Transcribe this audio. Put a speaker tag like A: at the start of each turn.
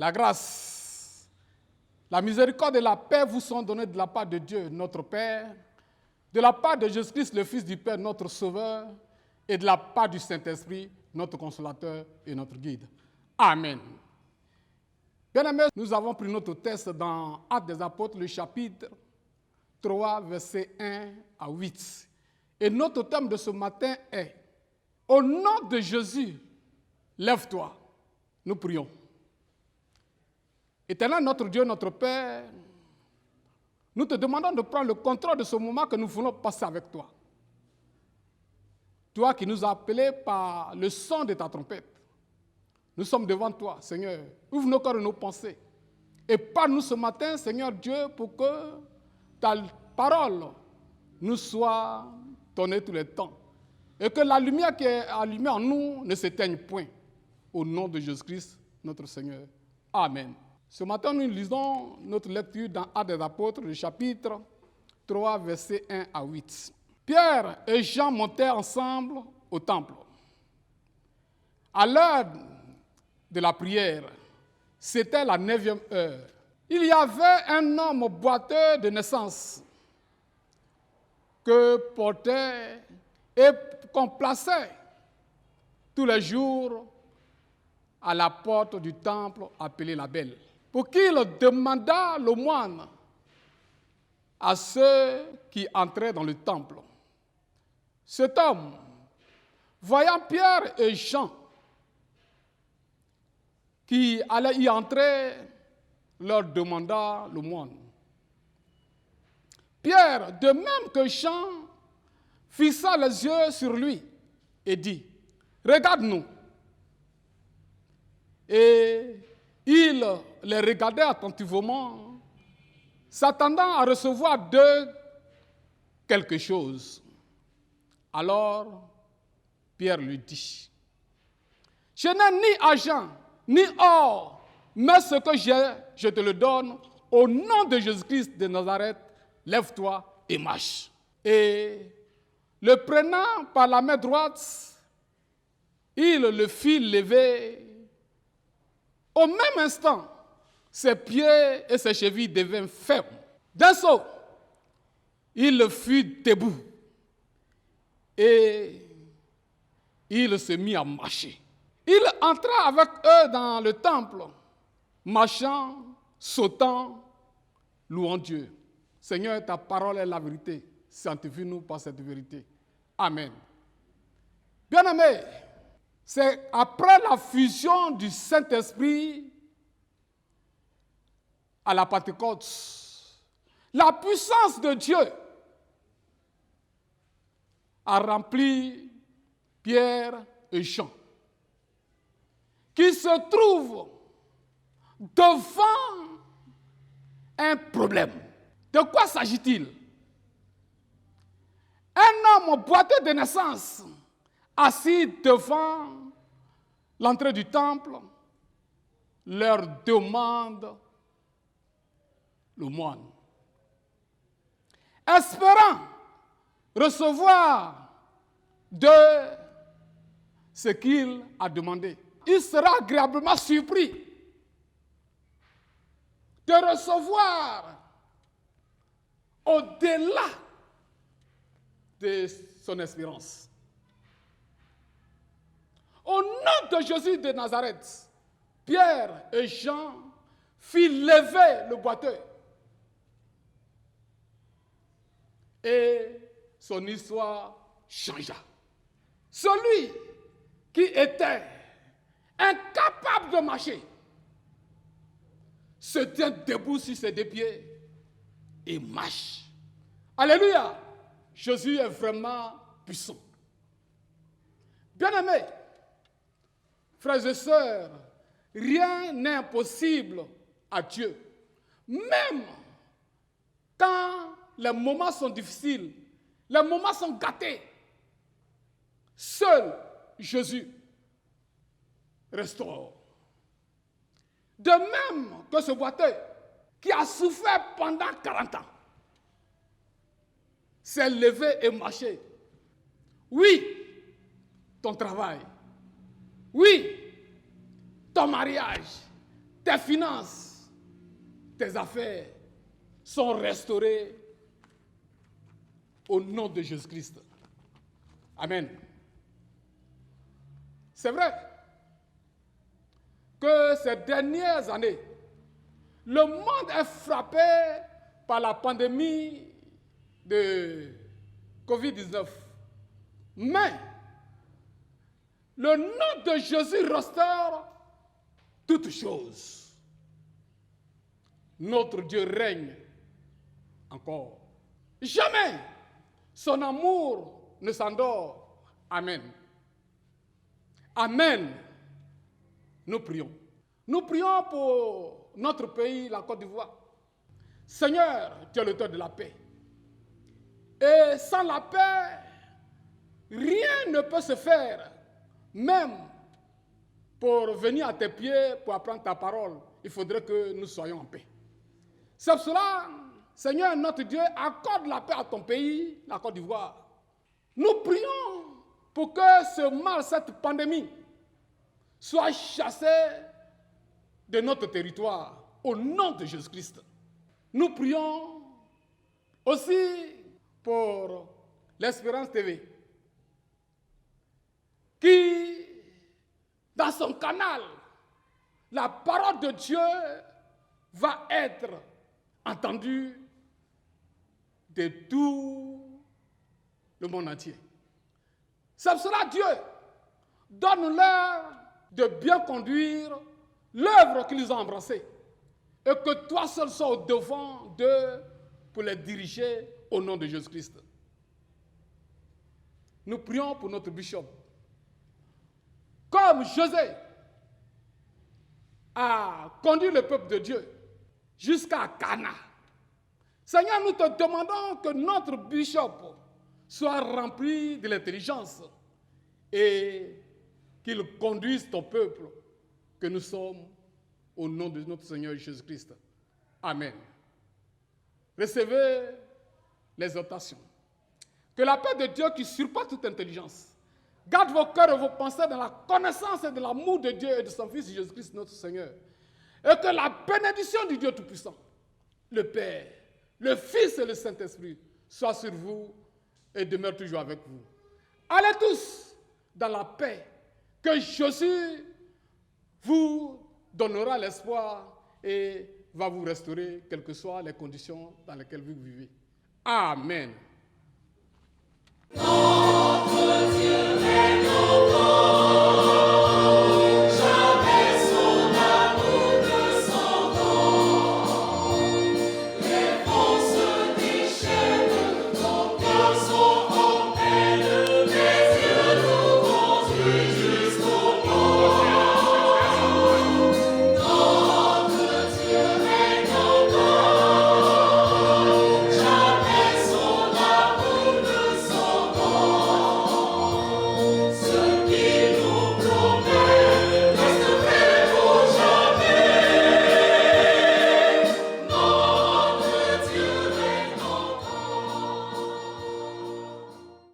A: La grâce, la miséricorde et la paix vous sont données de la part de Dieu, notre Père, de la part de Jésus-Christ, le Fils du Père, notre Sauveur, et de la part du Saint-Esprit, notre Consolateur et notre Guide. Amen. Bien-aimés, nous avons pris notre texte dans Actes des Apôtres, le chapitre 3, versets 1 à 8. Et notre thème de ce matin est « Au nom de Jésus, lève-toi ». Nous prions. Éternel, notre Dieu, notre Père, nous te demandons de prendre le contrôle de ce moment que nous voulons passer avec toi. Toi qui nous as appelés par le son de ta trompette. Nous sommes devant toi, Seigneur. Ouvre nos cœurs et nos pensées. Et parle-nous ce matin, Seigneur Dieu, pour que ta parole nous soit donnée tous les temps. Et que la lumière qui est allumée en nous ne s'éteigne point. Au nom de Jésus-Christ, notre Seigneur. Amen. Ce matin, nous lisons notre lecture dans Actes des Apôtres, le chapitre 3, versets 1 à 8. Pierre et Jean montèrent ensemble au temple. À l'heure de la prière, c'était la 9e heure. Il y avait un homme boiteux de naissance que portait et qu'on plaçait tous les jours à la porte du temple appelée la Belle, pour qu'il demandât l'aumône à ceux qui entraient dans le temple. Cet homme, voyant Pierre et Jean qui allaient y entrer, leur demanda l'aumône. Pierre, de même que Jean, fixa les yeux sur lui et dit « Regarde-nous ». Et il les regardait attentivement, s'attendant à recevoir d'eux quelque chose. Alors, Pierre lui dit, « Je n'ai ni argent, ni or, mais ce que j'ai, je te le donne. Au nom de Jésus-Christ de Nazareth, lève-toi et marche. » Et le prenant par la main droite, il le fit lever. Au même instant, ses pieds et ses chevilles devinrent fermes. D'un saut, il fut debout et il se mit à marcher. Il entra avec eux dans le temple, marchant, sautant, louant Dieu. Seigneur, ta parole est la vérité. Sanctifie-nous par cette vérité. Amen. Bien-aimés, c'est après la fusion du Saint-Esprit à la Pentecôte, la puissance de Dieu a rempli Pierre et Jean, qui se trouvent devant un problème. De quoi s'agit-il? Un homme boiteux de naissance, assis devant l'entrée du temple, leur demande l'aumône, espérant recevoir de ce qu'il a demandé. Il sera agréablement surpris de recevoir au-delà de son espérance. Au nom de Jésus de Nazareth, Pierre et Jean firent lever le boiteux. Et son histoire changea. Celui qui était incapable de marcher se tient debout sur ses deux pieds et marche. Alléluia! Jésus est vraiment puissant. Bien-aimés, frères et sœurs, rien n'est impossible à Dieu. Même quand les moments sont difficiles, les moments sont gâtés, seul Jésus restaure. De même que ce boiteux qui a souffert pendant 40 ans s'est levé et marché. Oui, ton travail. Oui, ton mariage. tes finances, tes affaires sont restaurées au nom de Jésus-Christ. Amen. C'est vrai que ces dernières années, le monde est frappé par la pandémie de Covid-19. Mais le nom de Jésus restaure toutes choses. Notre Dieu règne encore. Jamais son amour ne s'endort. Amen. Amen. Nous prions. Nous prions pour notre pays, la Côte d'Ivoire. Seigneur, tu es l'auteur de la paix. Et sans la paix, rien ne peut se faire. Même pour venir à tes pieds, pour apprendre ta parole, il faudrait que nous soyons en paix. C'est pour cela, Seigneur, notre Dieu, accorde la paix à ton pays, la Côte d'Ivoire. Nous prions pour que ce mal, cette pandémie, soit chassé de notre territoire, au nom de Jésus-Christ. Nous prions aussi pour l'Espérance TV, qui, dans son canal, la parole de Dieu va être entendue de tout le monde entier. C'est pour cela, Dieu, donne-leur de bien conduire l'œuvre qu'ils ont embrassée et que toi seul sois au devant d'eux pour les diriger au nom de Jésus-Christ. Nous prions pour notre bishop. Comme José a conduit le peuple de Dieu jusqu'à Cana. Seigneur, nous te demandons que notre bishop soit rempli de l'intelligence et qu'il conduise ton peuple que nous sommes au nom de notre Seigneur Jésus-Christ. Amen. Recevez l'exhortation. Que la paix de Dieu qui surpasse toute intelligence garde vos cœurs et vos pensées dans la connaissance et de l'amour de Dieu et de son Fils Jésus-Christ notre Seigneur. Et que la bénédiction du Dieu Tout-Puissant, le Père, le Fils et le Saint-Esprit soit sur vous et demeure toujours avec vous. Allez tous dans la paix que Jésus vous donnera l'espoir et va vous restaurer, quelles que soient les conditions dans lesquelles vous vivez. Amen.